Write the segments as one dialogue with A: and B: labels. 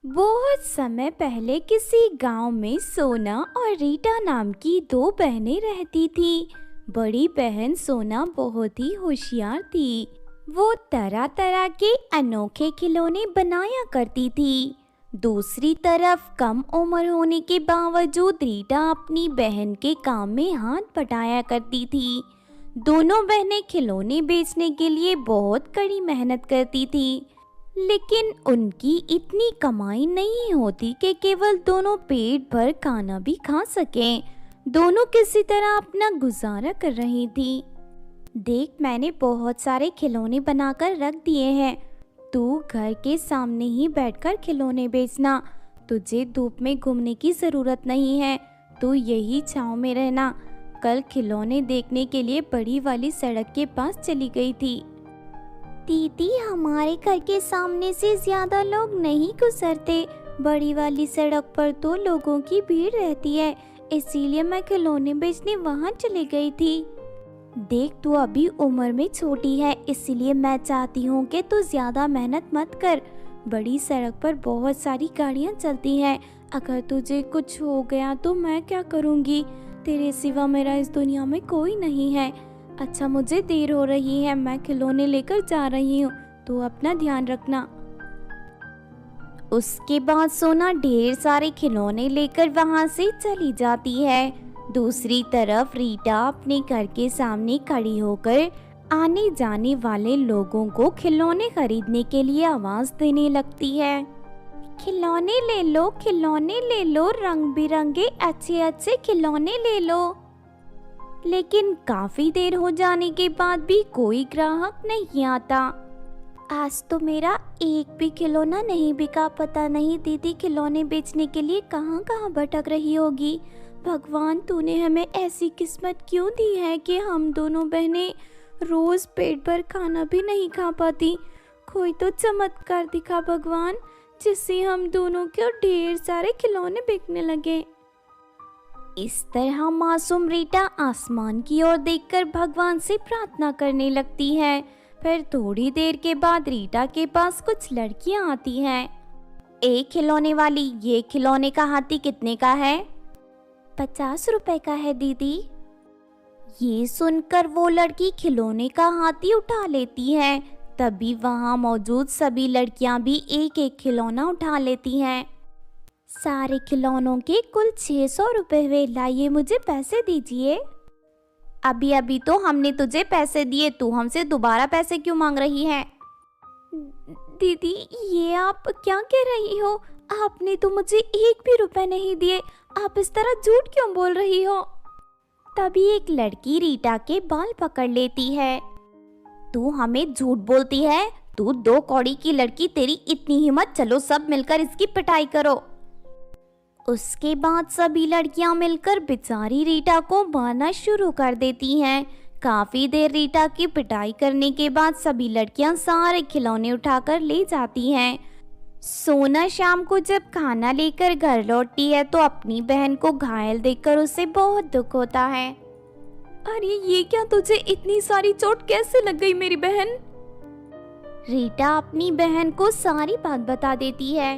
A: बहुत समय पहले किसी गांव में सोना और रीटा नाम की दो बहनें रहती थी। बड़ी बहन सोना बहुत ही होशियार थी। वो तरह तरह के अनोखे खिलौने बनाया करती थी। दूसरी तरफ कम उम्र होने के बावजूद रीटा अपनी बहन के काम में हाथ बटाया करती थी। दोनों बहनें खिलौने बेचने के लिए बहुत कड़ी मेहनत करती थी, लेकिन उनकी इतनी कमाई नहीं होती कि केवल दोनों पेट भर खाना भी खा सकें। दोनों किसी तरह अपना गुजारा कर रही थी। देख, मैंने बहुत सारे खिलौने बनाकर रख दिए हैं। तू घर के सामने ही बैठकर खिलौने बेचना। तुझे धूप में घूमने की ज़रूरत नहीं है। तू यही छाँव में रहना। कल खिलौने देखने के लिए बड़ी वाली सड़क के पास चली गई थी। दीदी, हमारे घर के सामने से ज्यादा लोग नहीं गुजरते। बड़ी वाली सड़क पर तो लोगों की भीड़ रहती है, इसीलिए मैं खिलौने बेचने वहां चली गई थी। देख, तू अभी उम्र में छोटी है, इसीलिए मैं चाहती हूँ कि तू ज्यादा मेहनत मत कर। बड़ी सड़क पर बहुत सारी गाड़ियाँ चलती हैं। अगर तुझे कुछ हो गया तो मैं क्या करूँगी? तेरे सिवा मेरा इस दुनिया में कोई नहीं है। अच्छा, मुझे देर हो रही है, मैं खिलौने लेकर जा रही हूँ। तू अपना ध्यान रखना। उसके बाद सोना ढेर सारे खिलौने लेकर वहां से चली जाती है। दूसरी तरफ रीटा अपने घर के सामने खड़ी होकर आने जाने वाले लोगों को खिलौने खरीदने के लिए आवाज देने लगती है। खिलौने ले लो, खिलौने ले लो, रंग बिरंगे अच्छे अच्छे खिलौने ले लो। लेकिन काफी देर हो जाने के बाद भी कोई ग्राहक नहीं आता। आज तो मेरा एक भी खिलौना नहीं बिका। पता नहीं दीदी खिलौने बेचने के लिए कहाँ कहाँ भटक रही होगी। भगवान, तूने हमें ऐसी किस्मत क्यों दी है कि हम दोनों बहनें रोज पेट भर खाना भी नहीं खा पाती। कोई तो चमत्कार दिखा भगवान, जिससे हम दोनों को ढेर सारे खिलौने बिकने लगे। इस तरह मासूम रीटा आसमान की ओर देखकर भगवान से प्रार्थना करने लगती है। फिर थोड़ी देर के बाद रीटा के पास कुछ लड़कियां आती हैं। एक खिलौने वाली, ये खिलौने का हाथी कितने का है? 50 रुपए का है दीदी। ये सुनकर वो लड़की खिलौने का हाथी उठा लेती है। तभी वहां मौजूद सभी लड़कियां भी एक एक खिलौना उठा लेती हैं। सारे खिलौनों के कुल 600 रुपए हुए। लाइए, मुझे पैसे दीजिए। अभी अभी तो हमने तुझे पैसे दिए, तू हमसे दोबारा पैसे क्यों मांग रही है? दीदी, ये आप क्या कह रही हो? आपने तो मुझे एक भी रुपए नहीं दिए। आप इस तरह झूठ क्यों बोल रही हो? तभी एक लड़की रीटा के बाल पकड़ लेती है। तू हमें झूठ बोलती है? तू 2 कौड़ी की लड़की, तेरी इतनी हिम्मत! चलो सब मिलकर इसकी पिटाई करो। उसके बाद सभी लड़कियां मिलकर बेचारी रीटा को मारना शुरू कर देती हैं। काफी देर रीटा की पिटाई करने के बाद सभी लड़कियां सारे खिलौने उठाकर ले जाती हैं। सोना शाम को जब खाना लेकर घर लौटती है तो अपनी बहन को घायल देखकर उसे बहुत दुख होता है। अरे ये क्या, तुझे इतनी सारी चोट कैसे लग गई मेरी बहन? रीटा अपनी बहन को सारी बात बता देती है।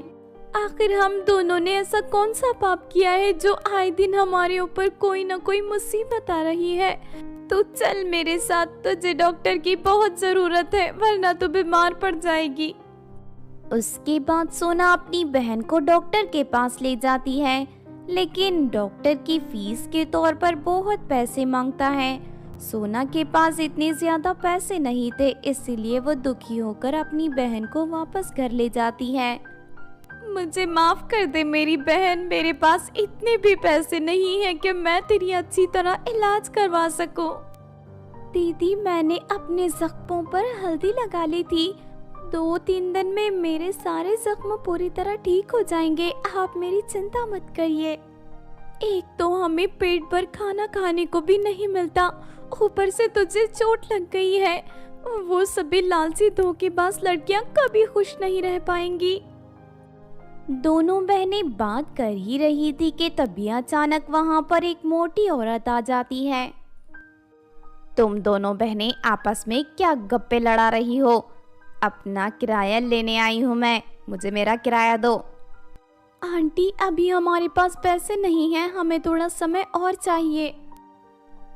A: आखिर हम दोनों ने ऐसा कौन सा पाप किया है जो आए दिन हमारे ऊपर कोई ना कोई मुसीबत आ रही है? तो चल मेरे साथ, तुझे डॉक्टर की बहुत जरूरत है, वरना तो बीमार पड़ जाएगी। उसके बाद सोना अपनी बहन को डॉक्टर के पास ले जाती है, लेकिन डॉक्टर की फीस के तौर पर बहुत पैसे मांगता है। सोना के पास इतने ज्यादा पैसे नहीं थे, इसीलिए वो दुखी होकर अपनी बहन को वापस घर ले जाती है। मुझे माफ कर दे मेरी बहन, मेरे पास इतने भी पैसे नहीं हैं कि मैं तेरी अच्छी तरह इलाज करवा सकूं। दीदी, मैंने अपने जख्मों पर हल्दी लगा ली थी। 2-3 दिन में मेरे सारे जख्म पूरी तरह ठीक हो जाएंगे। आप मेरी चिंता मत करिए। एक तो हमें पेट भर खाना खाने को भी नहीं मिलता, ऊपर से तुझे चोट लग गई है। वो सभी लालची धोखेबाज लड़कियां कभी खुश नहीं रह पाएंगी। दोनों बहनें बात कर ही रही थी कि तभी अचानक वहां पर एक मोटी औरत आ जाती है। तुम दोनों बहनें आपस में क्या गप्पे लड़ा रही हो? अपना किराया लेने आई हूँ मैं, मुझे मेरा किराया दो। आंटी, अभी हमारे पास पैसे नहीं हैं, हमें थोड़ा समय और चाहिए।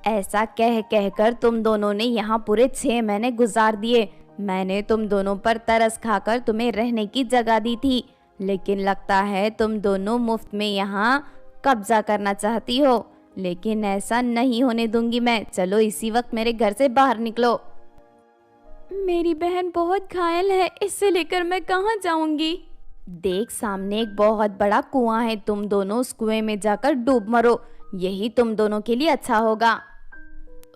A: ऐसा कह कहकर तुम दोनों ने यहाँ पूरे 6 महीने गुजार दिए। मैंने तुम दोनों पर तरस खाकर तुम्हें रहने की जगह दी थी, लेकिन लगता है तुम दोनों मुफ्त में यहाँ कब्जा करना चाहती हो। लेकिन ऐसा नहीं होने दूंगी मैं। चलो इसी वक्त मेरे घर से बाहर निकलो। मेरी बहन बहुत घायल है, इसे लेकर मैं कहाँ जाऊंगी? देख, सामने एक बहुत बड़ा कुआं है, तुम दोनों उस कुएं में जाकर डूब मरो, यही तुम दोनों के लिए अच्छा होगा।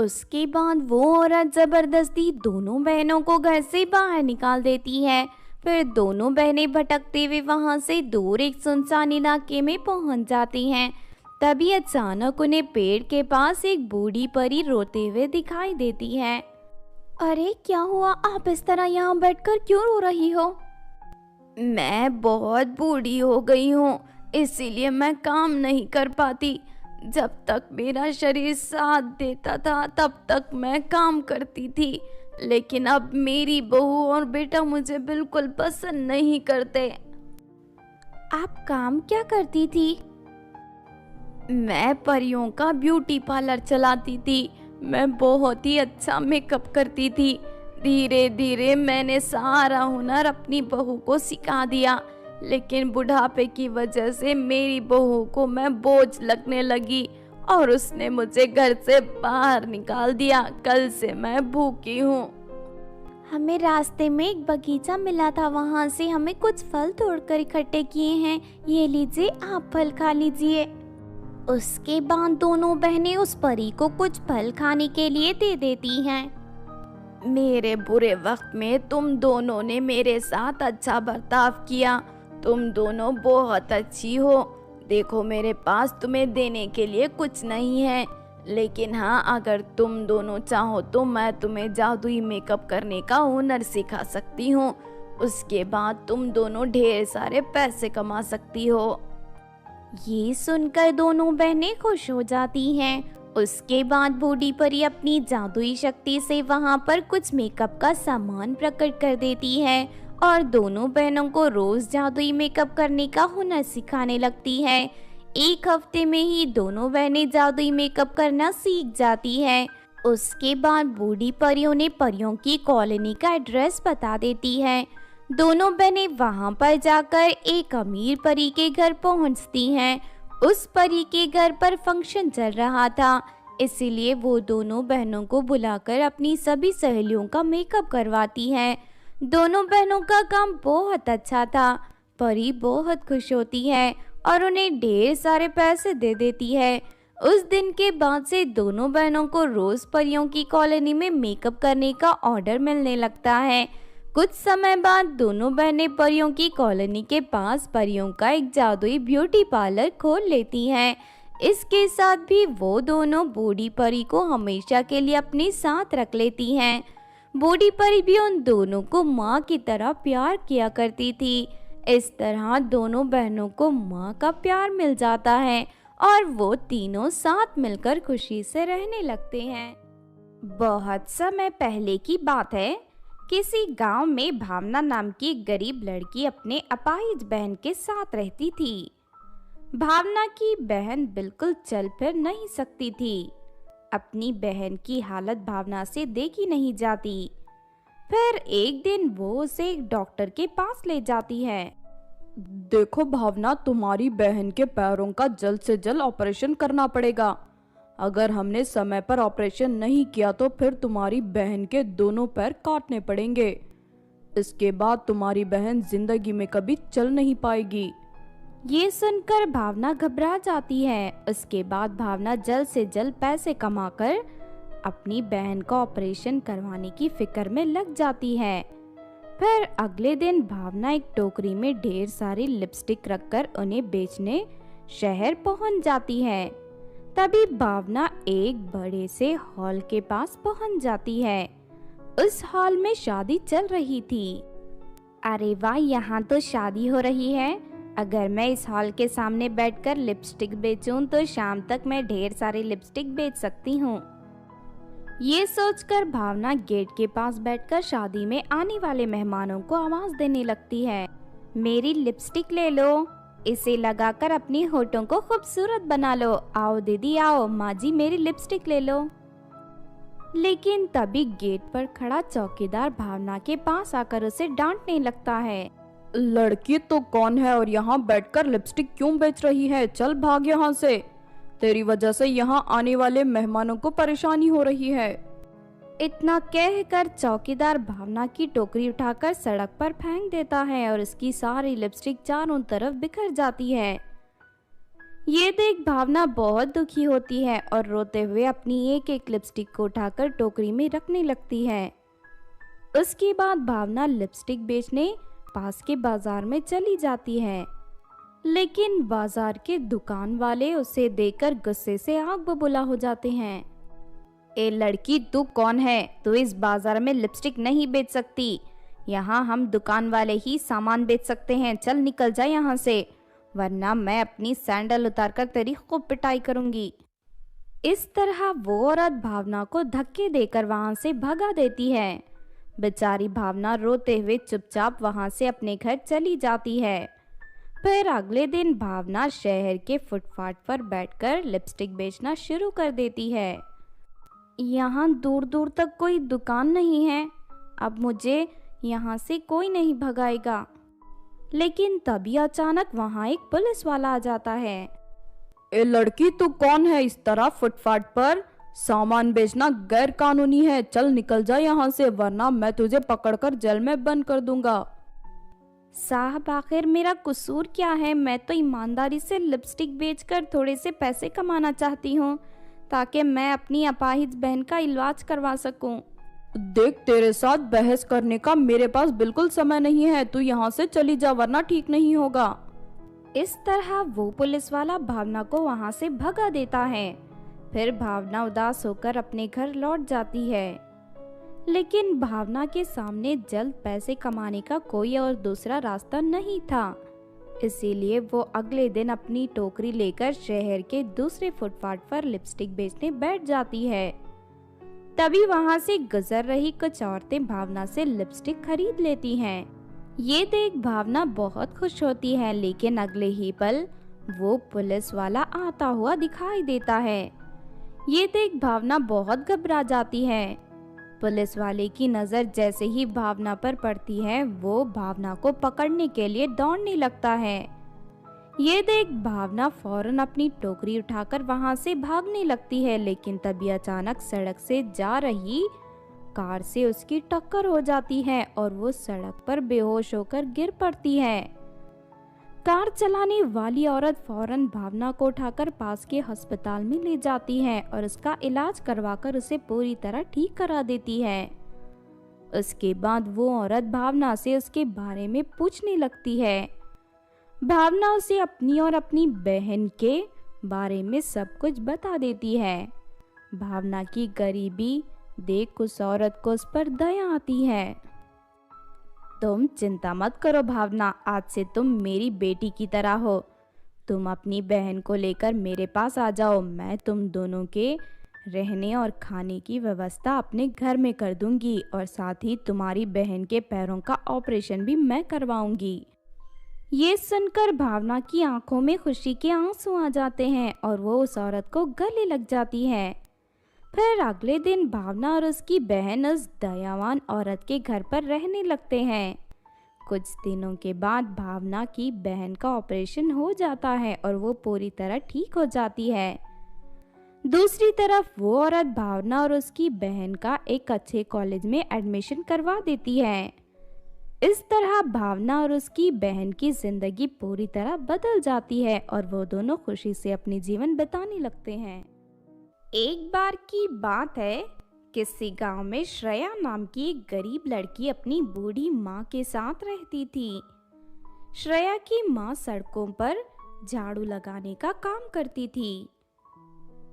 A: उसके बाद वो औरत जबरदस्ती दोनों बहनों को घर से बाहर निकाल देती है। फिर दोनों बहनें भटकते हुए वहां से दूर एक सुनसान इलाके में पहुंच जाती हैं। तभी अचानक उन्हें पेड़ के पास एक बूढ़ी परी रोते हुए दिखाई देती है। अरे क्या हुआ, आप इस तरह यहाँ बैठकर क्यों रो रही हो? मैं बहुत बूढ़ी हो गई हूँ, इसीलिए मैं काम नहीं कर पाती। जब तक मेरा शरीर साथ देता था तब तक मैं काम करती थी, लेकिन अब मेरी बहू और बेटा मुझे बिल्कुल पसंद नहीं करते। आप काम क्या करती थी? मैं परियों का ब्यूटी पार्लर चलाती थी। मैं बहुत ही अच्छा मेकअप करती थी। धीरे धीरे मैंने सारा हुनर अपनी बहू को सिखा दिया, लेकिन बुढ़ापे की वजह से मेरी बहू को मैं बोझ लगने लगी और उसने मुझे घर से बाहर निकाल दिया। कल से मैं भूखी हूँ। हमें रास्ते में एक बगीचा मिला था, वहाँ से हमें कुछ फल तोड़कर इकट्ठे किए हैं, ये लीजिए, आप फल खा लीजिए। उसके बाद दोनों बहनें उस परी को कुछ फल खाने के लिए दे देती हैं। मेरे बुरे वक्त में तुम दोनों ने मेरे साथ अच्छा बर्ताव किया। तुम दोनों बहुत अच्छी हो। देखो, मेरे पास तुम्हें देने के लिए कुछ नहीं है, लेकिन हाँ, अगर तुम दोनों चाहो तो मैं तुम्हें जादुई मेकअप करने का हुनर सिखा सकती हूँ। उसके बाद तुम दोनों ढेर सारे पैसे कमा सकती हो। ये सुनकर दोनों बहनें खुश हो जाती हैं। उसके बाद बूढ़ी परी अपनी जादुई शक्ति से वहाँ पर कुछ मेकअप का सामान प्रकट कर देती है और दोनों बहनों को रोज जादुई मेकअप करने का हुनर सिखाने लगती है। एक हफ्ते में ही दोनों बहनें जादुई मेकअप करना सीख जाती है। उसके बाद बूढ़ी परियों ने परियों की कॉलोनी का एड्रेस बता देती है। दोनों बहनें वहां पर जाकर एक अमीर परी के घर पहुंचती हैं। उस परी के घर पर फंक्शन चल रहा था, इसीलिए वो दोनों बहनों को बुलाकर अपनी सभी सहेलियों का मेकअप करवाती हैं। दोनों बहनों का काम बहुत अच्छा था। परी बहुत खुश होती है और उन्हें ढेर सारे पैसे दे देती है। उस दिन के बाद से दोनों बहनों को रोज परियों की कॉलोनी में मेकअप करने का ऑर्डर मिलने लगता है। कुछ समय बाद दोनों बहनें परियों की कॉलोनी के पास परियों का एक जादुई ब्यूटी पार्लर खोल लेती हैं। इसके साथ भी वो दोनों बूढ़ी परी को हमेशा के लिए अपने साथ रख लेती हैं। बूढ़ी परी भी उन दोनों को माँ की तरह प्यार किया करती थी। इस तरह दोनों बहनों को माँ का प्यार मिल जाता है और वो तीनों साथ मिलकर खुशी से रहने लगते हैं। बहुत समय पहले की बात है। किसी गांव में भावना नाम की एक गरीब लड़की अपने अपाहिज बहन के साथ रहती थी। भावना की बहन बिल्कुल चल फिर नहीं सकती थी। अपनी बहन की हालत भावना से देखी नहीं जाती। फिर एक दिन वो उसे एक डॉक्टर के पास ले जाती है।
B: देखो भावना, तुम्हारी बहन के पैरों का जल्द से जल्द ऑपरेशन करना पड़ेगा। अगर हमने समय पर ऑपरेशन नहीं किया तो फिर तुम्हारी बहन के दोनों पैर काटने पड़ेंगे। इसके बाद तुम्हारी बहन जिंदगी में कभी चल नहीं पाएगी।
A: ये सुनकर भावना घबरा जाती है। उसके बाद भावना जल्द से जल्द पैसे कमाकर अपनी बहन का ऑपरेशन करवाने की फिक्र में लग जाती है। फिर अगले दिन भावना एक टोकरी में ढेर सारी लिपस्टिक रखकर उन्हें बेचने शहर पहुंच जाती है। तभी भावना एक बड़े से हॉल के पास पहुंच जाती है। उस हॉल में शादी चल रही थी। अरे वाह, यहाँ तो शादी हो रही है। अगर मैं इस हॉल के सामने बैठकर लिपस्टिक बेचूं तो शाम तक मैं ढेर सारी लिपस्टिक बेच सकती हूँ। ये सोचकर भावना गेट के पास बैठकर शादी में आने वाले मेहमानों को आवाज देने लगती है। मेरी लिपस्टिक ले लो। इसे लगाकर अपनी होठों को खूबसूरत बना लो। आओ दीदी आओ, माँ जी मेरी लिपस्टिक ले लो। लेकिन तभी गेट पर खड़ा चौकीदार भावना के पास आकर उसे डांटने लगता है।
B: लड़की तो कौन है और यहाँ बैठकर लिपस्टिक क्यों बेच रही है? चल भाग यहाँ से। तेरी वजह से यहाँ आने वाले मेहमानों को परेशानी हो रही है।
A: इतना कहकर चौकीदार भावना की टोकरी उठाकर सड़क पर फेंक देता है और उसकी सारी लिपस्टिक चारों तरफ बिखर जाती है। ये देख भावना बहुत दुखी होती है और रोते हुए अपनी एक एक लिपस्टिक को उठाकर टोकरी में रखने लगती है। उसके बाद भावना लिपस्टिक बेचने पास के बाजार में चली जाती है, लेकिन बाजार के दुकान वाले उसे देखकर गुस्से से आग बबूला हो जाते हैं। ए लड़की, तू कौन है? तू इस बाजार में लिपस्टिक नहीं बेच सकती। यहाँ हम दुकान वाले ही सामान बेच सकते हैं। चल निकल जा यहाँ से, वरना मैं अपनी सैंडल उतारकर तेरी खूब पिटाई करूंगी। इस तरह वो औरत भावना को धक्के देकर वहां से भगा देती है। बेचारी भावना रोते हुए चुपचाप वहां से अपने घर चली जाती है। फिर अगले दिन भावना शहर के फुटपाथ पर बैठकर लिपस्टिक बेचना शुरू कर देती है। यहाँ दूर दूर तक कोई दुकान नहीं है, अब मुझे यहाँ से कोई नहीं भगाएगा। लेकिन तभी अचानक वहाँ एक पुलिस वाला आ जाता है।
B: ए लड़की, तू कौन है? इस तरह फुटपाथ पर सामान बेचना गैर कानूनी है। चल निकल जा यहाँ से, वरना मैं तुझे पकड़कर जेल में बंद कर दूंगा।
A: साहब, आखिर मेरा कसूर क्या है? मैं तो ईमानदारी से लिपस्टिक बेचकर थोड़े से पैसे कमाना चाहती हूँ, ताकि मैं अपनी अपाहिज बहन का इलाज करवा सकूं।
B: देख, तेरे साथ बहस करने का मेरे पास बिल्कुल समय नहीं है। तू यहाँ से चली जा, वरना ठीक नहीं होगा।
A: इस तरह वो पुलिस वाला भावना को वहाँ से भगा देता है। फिर भावना उदास होकर अपने घर लौट जाती है। लेकिन भावना के सामने जल्द पैसे कमाने का कोई और दूसरा रास्ता नहीं था, इसीलिए वो अगले दिन अपनी टोकरी लेकर शहर के दूसरे फुटपाथ पर लिपस्टिक बेचने बैठ जाती है। तभी वहां से गुजर रही कुछ औरतें भावना से लिपस्टिक खरीद लेती हैं। ये देख भावना बहुत खुश होती है, लेकिन अगले ही पल वो पुलिस वाला आता हुआ दिखाई देता है। ये देख भावना बहुत घबरा जाती है। पुलिस वाले की नज़र जैसे ही भावना पर पड़ती है, वो भावना को पकड़ने के लिए दौड़ने लगता है। ये देख भावना फौरन अपनी टोकरी उठाकर वहां से भागने लगती है, लेकिन तभी अचानक सड़क से जा रही कार से उसकी टक्कर हो जाती है और वो सड़क पर बेहोश होकर गिर पड़ती है। कार चलाने वाली औरत फौरन भावना को उठाकर पास के अस्पताल में ले जाती है और उसका इलाज करवाकर उसे पूरी तरह ठीक करा देती है। उसके बाद वो औरत भावना से उसके बारे में पूछने लगती है। भावना उसे अपनी और अपनी बहन के बारे में सब कुछ बता देती है। भावना की गरीबी देख उस औरत को उस पर दया आती है। तुम चिंता मत करो भावना, आज से तुम मेरी बेटी की तरह हो। तुम अपनी बहन को लेकर मेरे पास आ जाओ, मैं तुम दोनों के रहने और खाने की व्यवस्था अपने घर में कर दूंगी और साथ ही तुम्हारी बहन के पैरों का ऑपरेशन भी मैं करवाऊंगी। ये सुनकर भावना की आंखों में खुशी के आंसू आ जाते हैं और वो उस औरत को गले लग जाती है। फिर अगले दिन भावना और उसकी बहन उस दयावान औरत के घर पर रहने लगते हैं। कुछ दिनों के बाद भावना की बहन का ऑपरेशन हो जाता है और वो पूरी तरह ठीक हो जाती है। दूसरी तरफ वो औरत भावना और उसकी बहन का एक अच्छे कॉलेज में एडमिशन करवा देती है। इस तरह भावना और उसकी बहन की जिंदगी पूरी तरह बदल जाती है और वो दोनों खुशी से अपनी जीवन बिताने लगते हैं। एक बार की बात है, किसी गांव में श्रेया नाम की एक गरीब लड़की अपनी बूढ़ी माँ के साथ रहती थी। श्रेया की माँ सड़कों पर झाड़ू लगाने का काम करती थी।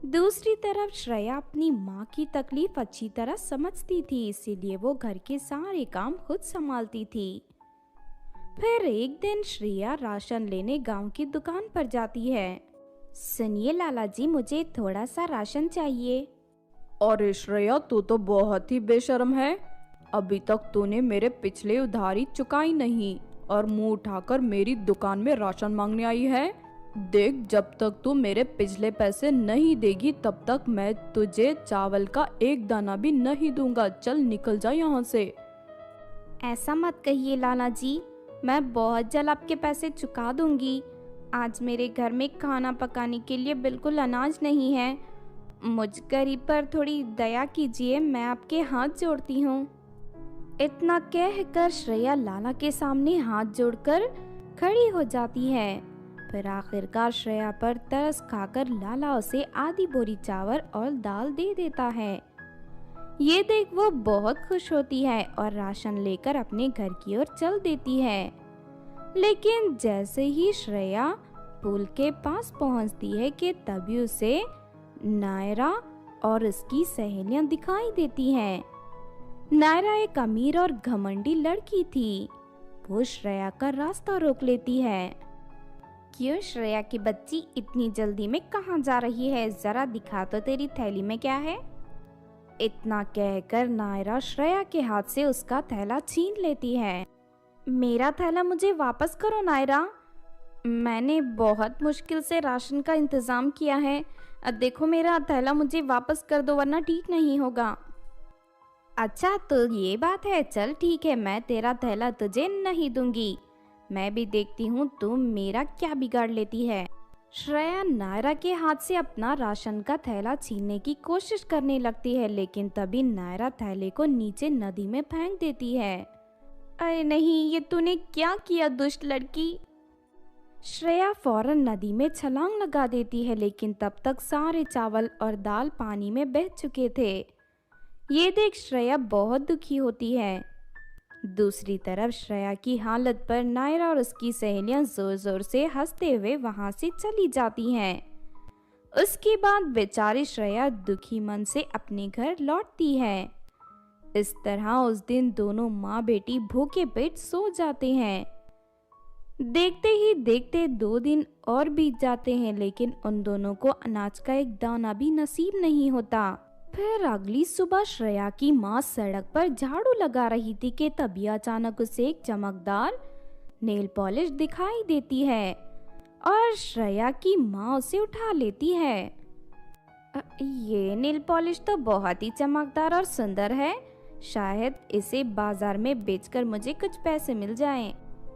A: दूसरी तरफ श्रेया अपनी माँ की तकलीफ अच्छी तरह समझती थी, इसीलिए वो घर के सारे काम खुद संभालती थी। फिर एक दिन श्रेया राशन लेने गांव की दुकान पर जाती है। सुनिए लाला जी, मुझे थोड़ा सा राशन चाहिए।
B: अरे श्रेया, तू तो बहुत ही बेशर्म है। अभी तक तूने मेरे पिछले उधारी चुकाई नहीं और मुंह उठाकर मेरी दुकान में राशन मांगने आई है। देख, जब तक तू मेरे पिछले पैसे नहीं देगी तब तक मैं तुझे चावल का एक दाना भी नहीं दूंगा। चल निकल जा यहाँ से।
A: ऐसा मत कहिए लाला जी, मैं बहुत जल्द आपके पैसे चुका दूंगी। आज मेरे घर में खाना पकाने के लिए बिल्कुल अनाज नहीं है। मुझ गरीब पर थोड़ी दया कीजिए, मैं आपके हाथ जोड़ती हूँ। इतना कहकर श्रेया लाला के सामने हाथ जोड़कर खड़ी हो जाती है। फिर आखिरकार श्रेया पर तरस खाकर लाला उसे आधी बोरी चावल और दाल दे देता है। ये देख वो बहुत खुश होती है और राशन लेकर अपने घर की ओर चल देती है। लेकिन जैसे ही श्रेया पुल के पास पहुंचती है कि तभी उसे नायरा और उसकी सहेलियां दिखाई देती हैं। नायरा एक अमीर और घमंडी लड़की थी। वो श्रेया का रास्ता रोक लेती है। क्यों श्रेया की बच्ची, इतनी जल्दी में कहाँ जा रही है? जरा दिखा तो तेरी थैली में क्या है। इतना कहकर नायरा श्रेया के हाथ से उसका थैला छीन लेती है। मेरा थैला मुझे वापस करो नायरा, मैंने बहुत मुश्किल से राशन का इंतजाम किया है। अब देखो मेरा थैला मुझे वापस कर दो वरना ठीक नहीं होगा। अच्छा तो ये बात है, चल ठीक है, मैं तेरा थैला तुझे नहीं दूंगी। मैं भी देखती हूँ तुम मेरा क्या बिगाड़ लेती है। श्रेया नायरा के हाथ से अपना राशन का थैला छीनने की कोशिश करने लगती है, लेकिन तभी नायरा थैले को नीचे नदी में फेंक देती है। अरे नहीं, ये तूने क्या किया दुष्ट लड़की। श्रेया फौरन नदी में छलांग लगा देती है, लेकिन तब तक सारे चावल और दाल पानी में बह चुके थे। ये देख श्रेया बहुत दुखी होती है। दूसरी तरफ श्रेया की हालत पर नायरा और उसकी सहेलियां जोर जोर से हंसते हुए वहां से चली जाती हैं। उसके बाद बेचारी श्रेया दुखी मन से अपने घर लौटती है। इस तरह उस दिन दोनों माँ बेटी भूखे पेट सो जाते हैं। देखते ही देखते 2 दिन और बीत जाते हैं, लेकिन उन दोनों को अनाज का एक दाना भी नसीब नहीं होता। फिर अगली सुबह श्रेया की माँ सड़क पर झाड़ू लगा रही थी कि तभी अचानक उसे एक चमकदार नेल पॉलिश दिखाई देती है और श्रेया की माँ उसे उठा लेती है। ये नेल पॉलिश तो बहुत ही चमकदार और सुंदर है, शायद इसे बाजार में बेचकर मुझे कुछ पैसे मिल जाएं।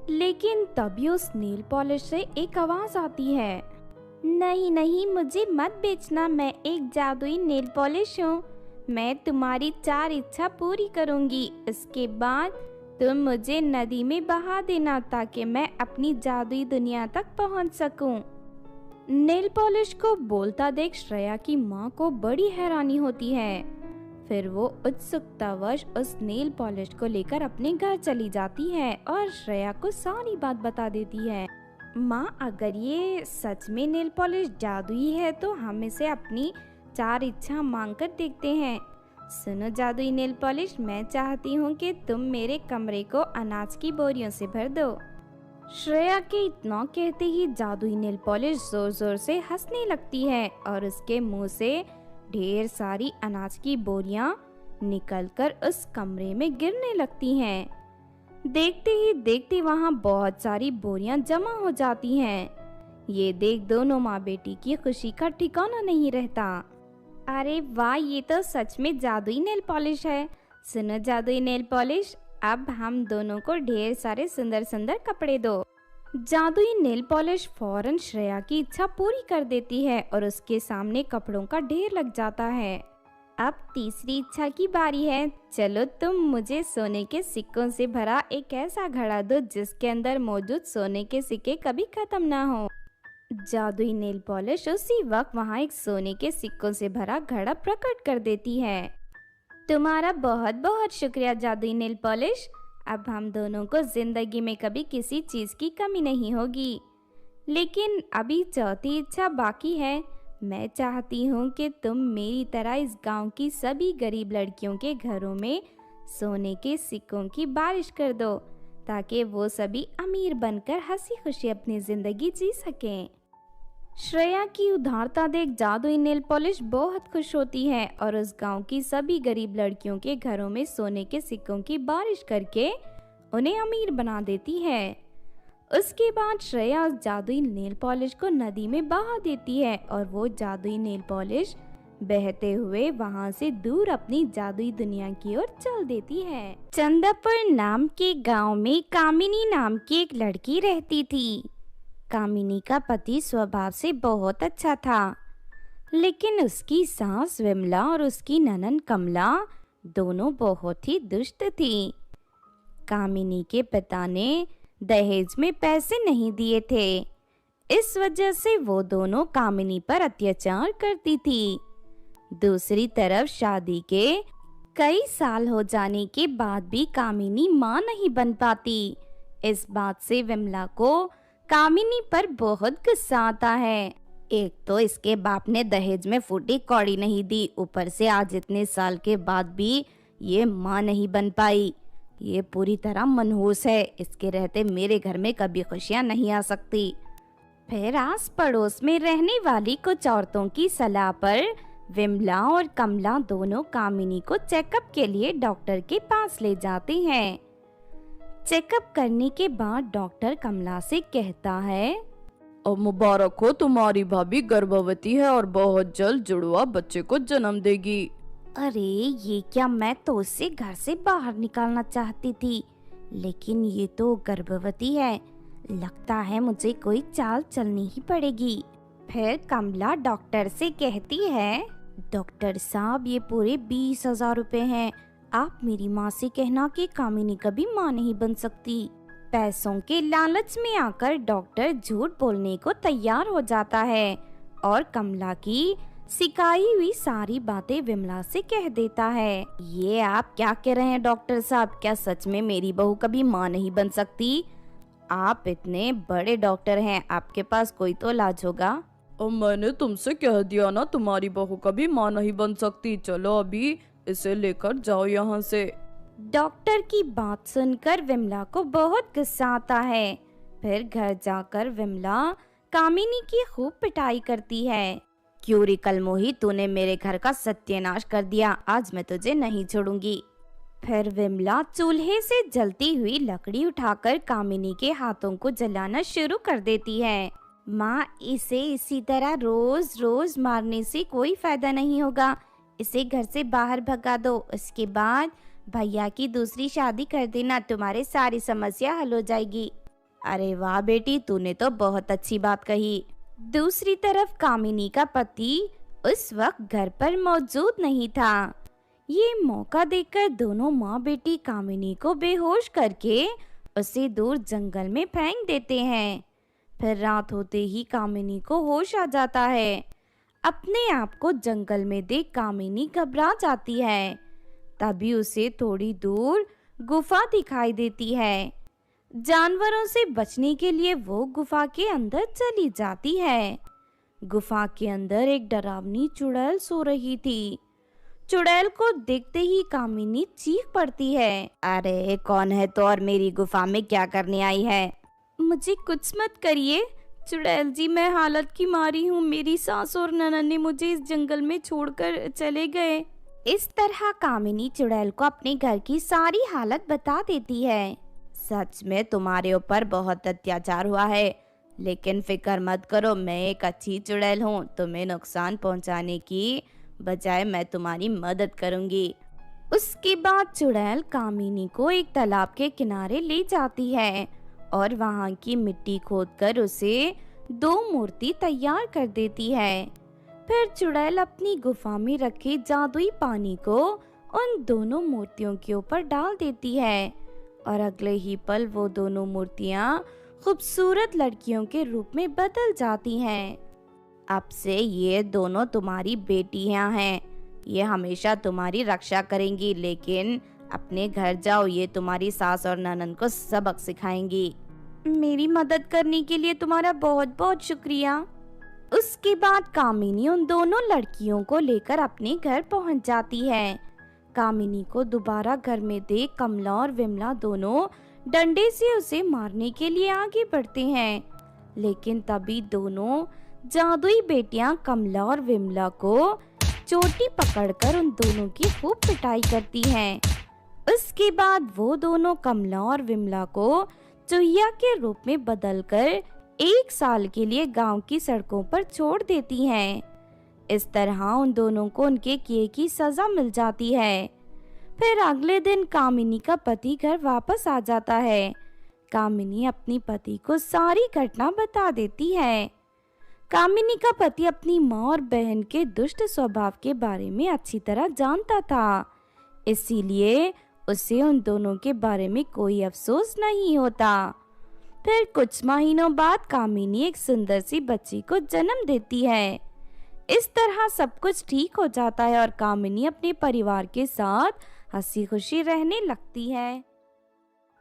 A: लेकिन तभी उस नेल पॉलिश से एक आवाज आती है, नहीं नहीं, मुझे मत बेचना, मैं एक जादुई नेल पॉलिश हूँ। मैं तुम्हारी 4 इच्छा पूरी करूँगी। इसके बाद तुम मुझे नदी में बहा देना ताकि मैं अपनी जादुई दुनिया तक पहुँच सकूँ। नेल पॉलिश को बोलता देख श्रेया की माँ को बड़ी हैरानी होती है। फिर वो उत्सुकतावश उस नेल पॉलिश को लेकर अपने घर चली जाती है और श्रेया को सारी बात बता देती है। माँ, अगर ये सच में नेल पॉलिश जादुई है तो हम इसे अपनी 4 इच्छा मांग कर देखते हैं। सुनो जादुई नेल पॉलिश, मैं चाहती हूँ कि तुम मेरे कमरे को अनाज की बोरियों से भर दो। श्रेया के इतना कहते ही जादुई नेल पॉलिश जोर जोर से हंसने लगती है और उसके मुंह से ढेर सारी अनाज की बोरियां निकलकर उस कमरे में गिरने लगती हैं। देखते ही देखते वहां बहुत सारी बोरियां जमा हो जाती हैं। ये देख दोनों माँ बेटी की खुशी का ठिकाना नहीं रहता। अरे वाह, ये तो सच में जादुई नेल पॉलिश है। सुनो जादुई नेल पॉलिश, अब हम दोनों को ढेर सारे सुंदर सुंदर कपड़े दो। जादुई नेल पॉलिश फौरन श्रेया की इच्छा पूरी कर देती है और उसके सामने कपड़ों का ढेर लग जाता है। अब तीसरी इच्छा की बारी है। चलो तुम मुझे सोने के सिक्कों से भरा एक ऐसा घड़ा दो जिसके अंदर मौजूद सोने के सिक्के कभी खत्म ना हो। जादुई नेल पॉलिश उसी वक्त वहाँ एक सोने के सिक्कों से भरा घड़ा प्रकट कर देती है। तुम्हारा बहुत बहुत शुक्रिया जादुई नेल पॉलिश। अब हम दोनों को जिंदगी में कभी किसी चीज की कमी नहीं होगी। लेकिन अभी चौथी इच्छा बाकी है। मैं चाहती हूँ कि तुम मेरी तरह इस गांव की सभी गरीब लड़कियों के घरों में सोने के सिक्कों की बारिश कर दो ताकि वो सभी अमीर बनकर हंसी खुशी अपनी जिंदगी जी सकें। श्रेया की उदारता देख जादुई नेल पॉलिश बहुत खुश होती है और उस गांव की सभी गरीब लड़कियों के घरों में सोने के सिक्कों की बारिश करके उन्हें अमीर बना देती है। उसके बाद श्रेया उस जादुई नेल पॉलिश को नदी में बहा देती है और वो जादुई नेल पॉलिश बहते हुए वहां से दूर अपनी जादुई दुनिया की ओर चल देती है। चंदापुर नाम के गांव में कामिनी नाम की एक लड़की रहती थी। कामिनी का पति स्वभाव से बहुत अच्छा था, लेकिन उसकी सास विमला और उसकी ननद कमला दोनों बहुत ही दुष्ट थी। कामिनी के पिता ने दहेज में पैसे नहीं दिए थे, इस वजह से वो दोनों कामिनी पर अत्याचार करती थी। दूसरी तरफ शादी के कई साल हो जाने के बाद भी कामिनी मां नहीं बन पाती। इस बात से विमला को कामिनी पर बहुत गुस्सा आता है। एक तो इसके बाप ने दहेज में फूटी कौड़ी नहीं दी, ऊपर से आज इतने साल के बाद भी ये मां नहीं बन पाई। ये पूरी तरह मनहूस है, इसके रहते मेरे घर में कभी खुशियां नहीं आ सकती। फिर आस पड़ोस में रहने वाली कुछ औरतों की सलाह पर विमला और कमला दोनों कामिनी को चेकअप के लिए डॉक्टर के पास ले जाते हैं। चेकअप करने के बाद डॉक्टर कमला से कहता है,
B: और मुबारक हो, तुम्हारी भाभी गर्भवती है और बहुत जल्द जुड़वा बच्चे को जन्म देगी।
A: अरे ये क्या, मैं तो उससे घर से बाहर निकालना चाहती थी, लेकिन ये तो गर्भवती है। लगता है मुझे कोई चाल चलनी ही पड़ेगी। फिर कमला डॉक्टर से कहती है, डॉक्टर साहब ये पूरे 20,000 रुपए हैं। आप मेरी माँ से कहना कि कामिनी कभी माँ नहीं बन सकती। पैसों के लालच में आकर डॉक्टर झूठ बोलने को तैयार हो जाता है और कमला की सिखाई हुई सारी बातें विमला से कह देता है। ये आप क्या कह रहे हैं डॉक्टर साहब, क्या सच में मेरी बहू कभी माँ नहीं बन सकती? आप इतने बड़े डॉक्टर हैं, आपके पास कोई तो इलाज होगा।
B: और मैंने तुमसे कह दिया ना, तुम्हारी बहू कभी माँ नहीं बन सकती। चलो अभी इसे लेकर जाओ यहाँ से।
A: डॉक्टर की बात सुनकर विमला को बहुत गुस्सा आता है। फिर घर जाकर विमला कामिनी की खूब पिटाई करती है। क्यों रे कलमोही, तूने मेरे घर का सत्यानाश कर दिया, आज मैं तुझे नहीं छोड़ूंगी। फिर विमला चूल्हे से जलती हुई लकड़ी उठाकर कामिनी के हाथों को जलाना शुरू कर देती है। माँ, इसे इसी तरह रोज रोज मारने से कोई फायदा नहीं होगा, इसे घर से बाहर भगा दो। उसके बाद भैया की दूसरी शादी कर देना, तुम्हारी सारी समस्या हल हो जाएगी। अरे वाह बेटी, तूने तो बहुत अच्छी बात कही। दूसरी तरफ कामिनी का पति उस वक्त घर पर मौजूद नहीं था। ये मौका देखकर दोनों माँ बेटी कामिनी को बेहोश करके उसे दूर जंगल में फेंक देते हैं। फिर रात होते ही कामिनी को होश आ जाता है। अपने आप को जंगल में देख कामिनी घबरा जाती है। तभी उसे थोड़ी दूर गुफा दिखाई देती है। जानवरों से बचने के लिए वो गुफा के अंदर चली जाती है। गुफा के अंदर एक डरावनी चुड़ैल सो रही थी। चुड़ैल को देखते ही कामिनी चीख पड़ती है, अरे कौन है तो और मेरी गुफा में क्या करने आई है? मुझे कुछ मत करिए चुड़ैल जी, मैं हालत की मारी हूँ। मेरी सास और ननद ने मुझे इस जंगल में छोड़कर चले गए। इस तरह कामिनी चुड़ैल को अपने घर की सारी हालत बता देती है। सच में तुम्हारे ऊपर बहुत अत्याचार हुआ है, लेकिन फिक्र मत करो, मैं एक अच्छी चुड़ैल हूँ। तुम्हें नुकसान पहुँचाने की बजाय मैं तुम्हारी मदद करूँगी। उसके बाद चुड़ैल कामिनी को एक तालाब के किनारे ले जाती है और वहाँ की मिट्टी खोदकर उसे 2 मूर्ति तैयार कर देती है। फिर चुड़ैल अपनी गुफा में रखे जादुई पानी को उन दोनों मूर्तियों के ऊपर डाल देती है और अगले ही पल वो दोनों मूर्तियाँ खूबसूरत लड़कियों के रूप में बदल जाती हैं। अब से ये दोनों तुम्हारी बेटियां हैं, ये हमेशा तुम्हारी रक्षा करेंगी, लेकिन अपने घर जाओ, ये तुम्हारी सास और ननद को सबक सिखाएंगी। मेरी मदद करने के लिए तुम्हारा बहुत बहुत शुक्रिया। उसके बाद कामिनी उन दोनों लड़कियों को लेकर अपने घर पहुंच जाती है। कामिनी को दोबारा घर में देख कमला और विमला दोनों डंडे से उसे मारने के लिए आगे बढ़ते हैं, लेकिन तभी दोनों जादुई बेटियां कमला और विमला को चोटी पकड़कर उन दोनों की खूब पिटाई करती हैं। उसके बाद वो दोनों कमला और विमला को चूहिया के रूप में बदलकर 1 साल के लिए गांव की सड़कों पर छोड़ देती हैं। इस तरह उन दोनों को उनके किए की सजा मिल जाती है। फिर अगले दिन कामिनी का पति घर वापस आ जाता है। कामिनी अपनी पति को सारी घटना बता देती है। कामिनी का पति अपनी माँ और बहन के दुष्ट स्वभाव के बारे में अच्छी तरह जानता था, इसीलिए उसे उन दोनों के बारे में कोई अफसोस नहीं होता। फिर कुछ महीनों बाद कामिनी एक सुंदर सी बच्ची को जन्म देती है। इस तरह सब कुछ ठीक हो जाता है और कामिनी अपने परिवार के साथ हंसी खुशी रहने लगती है।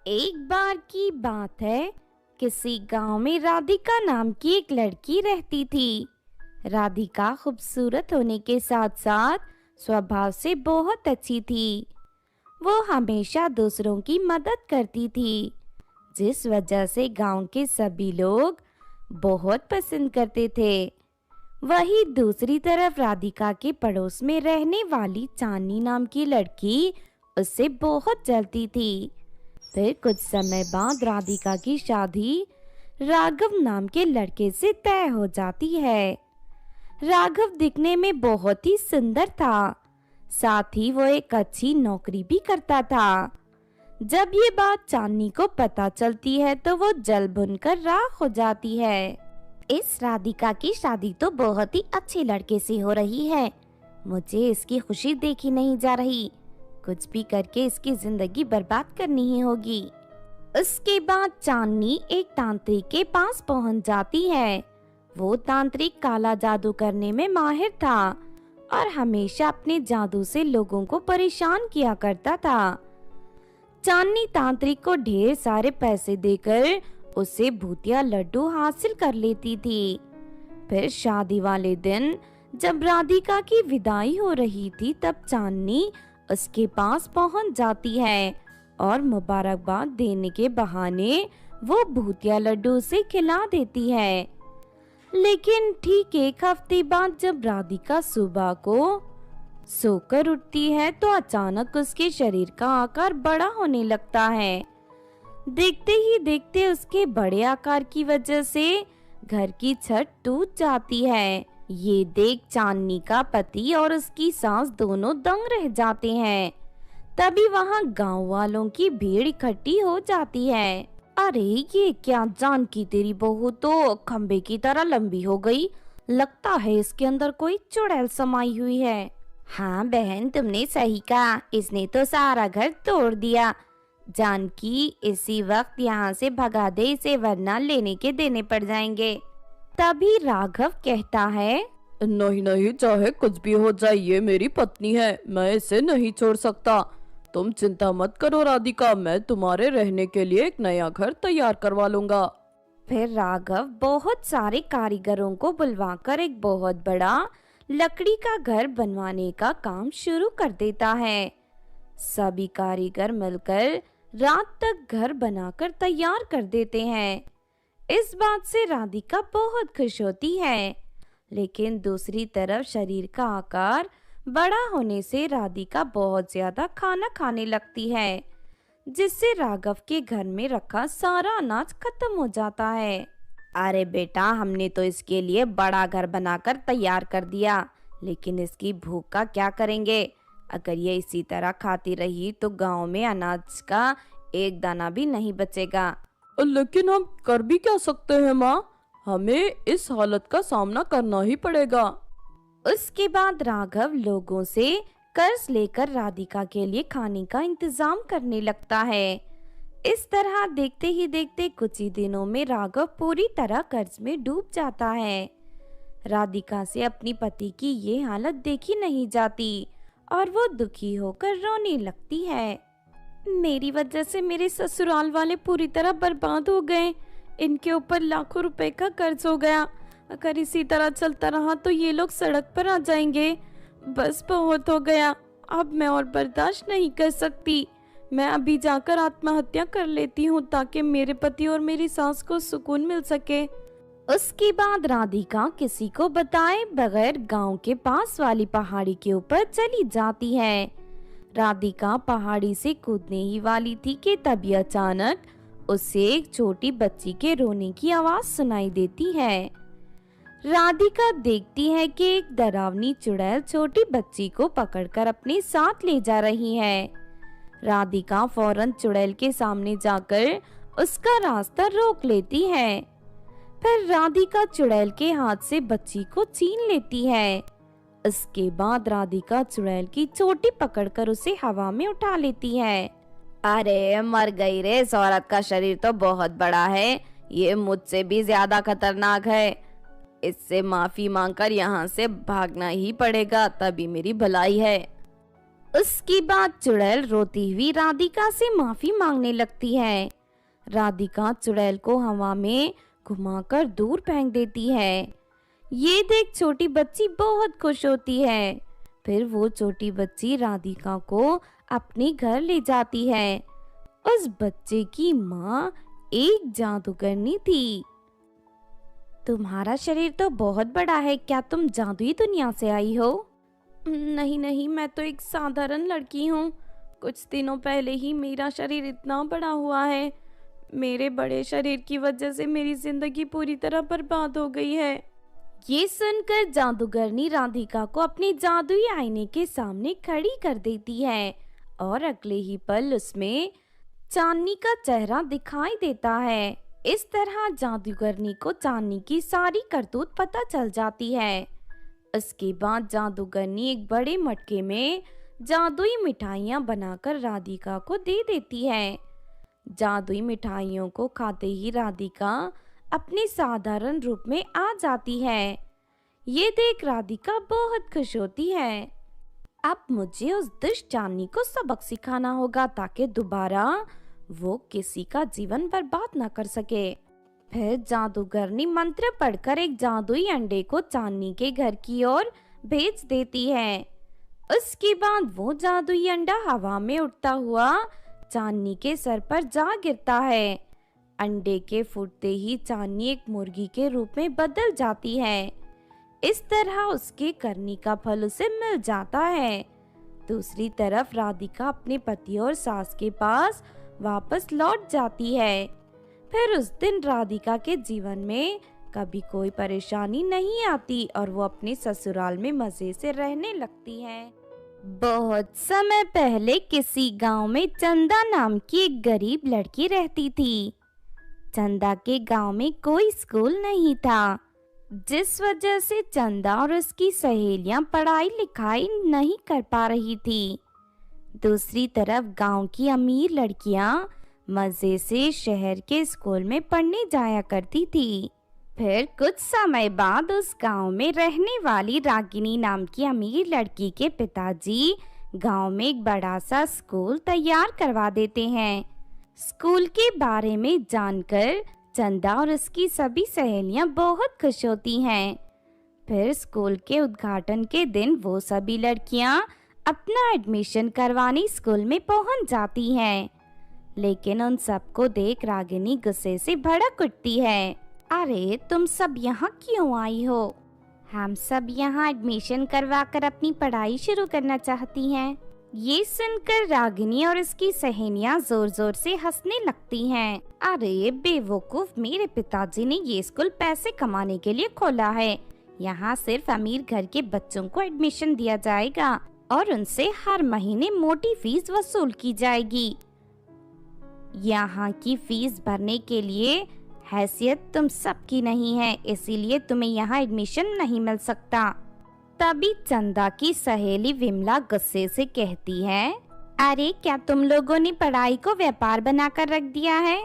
A: एक बार की बात है, किसी गांव में राधिका नाम की एक लड़की रहती थी। राधिका खूबसूरत होने के साथ साथ स्वभाव से बहुत अच्छी थी। वो हमेशा दूसरों की मदद करती थी, जिस वजह से गांव के सभी लोग बहुत पसंद करते थे। वहीं दूसरी तरफ राधिका के पड़ोस में रहने वाली चांदनी नाम की लड़की उससे बहुत जलती थी। फिर कुछ समय बाद राधिका की शादी राघव नाम के लड़के से तय हो जाती है। राघव दिखने में बहुत ही सुंदर था, साथ ही वो एक अच्छी नौकरी भी करता था। जब ये बात चांदनी को पता चलती है तो वो जल भुनकर राख हो जाती है। इस राधिका की शादी तो बहुत ही अच्छे लड़के से हो रही है, मुझे इसकी खुशी देखी नहीं जा रही। कुछ भी करके इसकी जिंदगी बर्बाद करनी ही होगी। उसके बाद चांदनी एक तांत्रिक के पास पहुंच जाती है। वो तांत्रिक काला जादू करने में माहिर था और हमेशा अपने जादू से लोगों को परेशान किया करता था। चांदनी तांत्रिक को ढेर सारे पैसे देकर उसे भूतिया लड्डू हासिल कर लेती थी। फिर शादी वाले दिन जब राधिका की विदाई हो रही थी, तब चांदनी उसके पास पहुंच जाती है और मुबारकबाद देने के बहाने वो भूतिया लड्डू उसे खिला देती है। लेकिन ठीक 1 हफ्ते बाद जब राधिका सुबह को सोकर उठती है तो अचानक उसके शरीर का आकार बड़ा होने लगता है। देखते ही देखते उसके बड़े आकार की वजह से घर की छत टूट जाती है। ये देख चांदनी का पति और उसकी सास दोनों दंग रह जाते हैं। तभी वहाँ गांव वालों की भीड़ इकट्ठी हो जाती है। अरे ये क्या, जानकी तेरी बहू तो खंबे की तरह लंबी हो गई, लगता है इसके अंदर कोई चुड़ैल समाई हुई है। हाँ बहन, तुमने सही कहा, इसने तो सारा घर तोड़ दिया। जानकी इसी वक्त यहाँ से भगा दे इसे, वरना लेने के देने पड़ जाएंगे। तभी राघव कहता है,
B: नहीं नहीं, चाहे कुछ भी हो जाए, ये मेरी पत्नी है, मैं इसे नहीं छोड़ सकता। तुम चिंता मत करो राधिका, मैं तुम्हारे रहने के लिए एक नया घर तैयार करवा लूंगा।
A: फिर राघव बहुत सारे कारीगरों को बुलवाकर एक बहुत बड़ा लकड़ी का घर बनवाने का काम शुरू कर देता है। सभी कारीगर मिलकर रात तक घर बनाकर तैयार कर देते हैं। इस बात से राधिका बहुत खुश होती है, लेकिन दूसरी तरफ शरीर का आकार बड़ा होने से राधिका बहुत ज्यादा खाना खाने लगती है, जिससे राघव के घर में रखा सारा अनाज खत्म हो जाता है। अरे बेटा, हमने तो इसके लिए बड़ा घर बनाकर तैयार कर दिया, लेकिन इसकी भूख का क्या करेंगे? अगर ये इसी तरह खाती रही तो गांव में अनाज का एक दाना भी नहीं बचेगा।
B: लेकिन हम कर भी क्या सकते हैं माँ, हमें इस हालत का सामना करना ही पड़ेगा।
A: उसके बाद राघव लोगों से कर्ज लेकर राधिका के लिए खाने का इंतजाम करने लगता है। इस तरह देखते ही देखते कुछ ही दिनों में राघव पूरी तरह कर्ज में डूब जाता है। राधिका से अपनी पति की ये हालत देखी नहीं जाती और वो दुखी होकर रोने लगती है। मेरी वजह से मेरे ससुराल वाले पूरी तरह बर्बाद हो गए, इनके ऊपर लाखों रुपए का कर्ज हो गया। अगर इसी तरह चलता रहा तो ये लोग सड़क पर आ जाएंगे। बस बहुत हो गया, अब मैं और बर्दाश्त नहीं कर सकती। मैं अभी जाकर आत्महत्या कर लेती हूँ ताकि मेरे पति और मेरी सास को सुकून मिल सके। उसके बाद राधिका किसी को बताए बगैर गांव के पास वाली पहाड़ी के ऊपर चली जाती है। राधिका पहाड़ी से कूदने ही वाली थी कि तभी अचानक उसे एक छोटी बच्ची के रोने की आवाज सुनाई देती है। राधिका देखती है कि एक डरावनी चुड़ैल छोटी बच्ची को पकड़कर अपने साथ ले जा रही है। राधिका फौरन चुड़ैल के सामने जाकर उसका रास्ता रोक लेती है। फिर राधिका चुड़ैल के हाथ से बच्ची को छीन लेती है। इसके बाद राधिका चुड़ैल की चोटी पकड़कर उसे हवा में उठा लेती है। अरे मर गई रे, इस औरत का शरीर तो बहुत बड़ा है, ये मुझसे भी ज्यादा खतरनाक है। इससे माफी मांगकर यहाँ से भागना ही पड़ेगा, तभी मेरी भलाई है। उसके बाद चुड़ैल रोती हुई राधिका से माफी मांगने लगती है। राधिका चुड़ैल को हवा में घुमाकर दूर फेंक देती है। ये देख छोटी बच्ची बहुत खुश होती है। फिर वो छोटी बच्ची राधिका को अपने घर ले जाती है। उस बच्चे की माँ एक जादूगरनी थी। तुम्हारा शरीर तो बहुत बड़ा है, क्या तुम जादुई दुनिया से आई हो? नहीं नहीं, मैं तो एक साधारण लड़की हूँ। कुछ दिनों पहले ही मेरा शरीर इतना बड़ा हुआ है। मेरे बड़े शरीर की वजह से मेरी जिंदगी पूरी तरह बर्बाद हो गई है। ये सुनकर जादूगरनी राधिका को अपने जादुई आईने के सामने खड़ी कर देती है और अगले ही पल उसमें चांदनी का चेहरा दिखाई देता है। इस तरह जादूगरनी को चांदनी की सारी करतूत पता चल जाती है। इसके बाद जादूगरनी एक बड़े मटके में जादुई मिठाइयाँ बनाकर राधिका को दे देती है। जादुई मिठाइयों को खाते ही राधिका अपने साधारण रूप में आ जाती है। ये देख राधिका बहुत खुश होती है। अब मुझे उस दुष्ट चांदनी को सबक सिखाना होगा ताकि दोबारा वो किसी का जीवन बर्बाद न कर सके। फिर जादूगरनी मंत्र पढ़कर एक जादुई अंडे को चांदनी के घर की ओर भेज देती है। उसके बाद वो जादुई अंडा हवा में उड़ता हुआ चांदनी के सर पर जा गिरता है। अंडे के फूटते ही चांदनी एक मुर्गी के रूप में बदल जाती है। इस तरह उसके करनी का फल उसे मिल जाता है। दूसरी तरफ राधिका अपने पति और सास के पास वापस लौट जाती है। फिर उस दिन राधिका के जीवन में कभी कोई परेशानी नहीं आती और वो अपने ससुराल में मजे से रहने लगती है। बहुत समय पहले किसी गांव में चंदा नाम की एक गरीब लड़की रहती थी। चंदा के गांव में कोई स्कूल नहीं था, जिस वजह से चंदा और उसकी सहेलियां पढ़ाई लिखाई नहीं कर पा रही थी। दूसरी तरफ गांव की अमीर लड़कियां मजे से शहर के स्कूल में पढ़ने जाया करती थी। फिर कुछ समय बाद उस गांव में रहने वाली रागिनी नाम की अमीर लड़की के पिताजी गांव में एक बड़ा सा स्कूल तैयार करवा देते हैं। स्कूल के बारे में जानकर चंदा और उसकी सभी सहेलियां बहुत खुश होती हैं। फिर स्कूल के उद्घाटन के दिन वो सभी लड़कियां अपना एडमिशन करवाने स्कूल में पहुंच जाती हैं। लेकिन उन सबको देख रागिनी गुस्से से भड़क उठती है। अरे तुम सब यहाँ क्यों आई हो? हम सब यहाँ एडमिशन करवाकर अपनी पढ़ाई शुरू करना चाहती हैं। ये सुनकर रागिनी और उसकी सहेलियां जोर जोर से हंसने लगती हैं। अरे बेवकूफ, मेरे पिताजी ने ये स्कूल पैसे कमाने के लिए खोला है। यहाँ सिर्फ अमीर घर के बच्चों को एडमिशन दिया जाएगा और उनसे हर महीने मोटी फीस वसूल की जाएगी। यहाँ की फीस भरने के लिए हैसियत तुम सबकी नहीं है, इसीलिए तुम्हें यहाँ एडमिशन नहीं मिल सकता। तभी चंदा की सहेली विमला गुस्से से कहती है, अरे क्या तुम लोगों ने पढ़ाई को व्यापार बनाकर रख दिया है?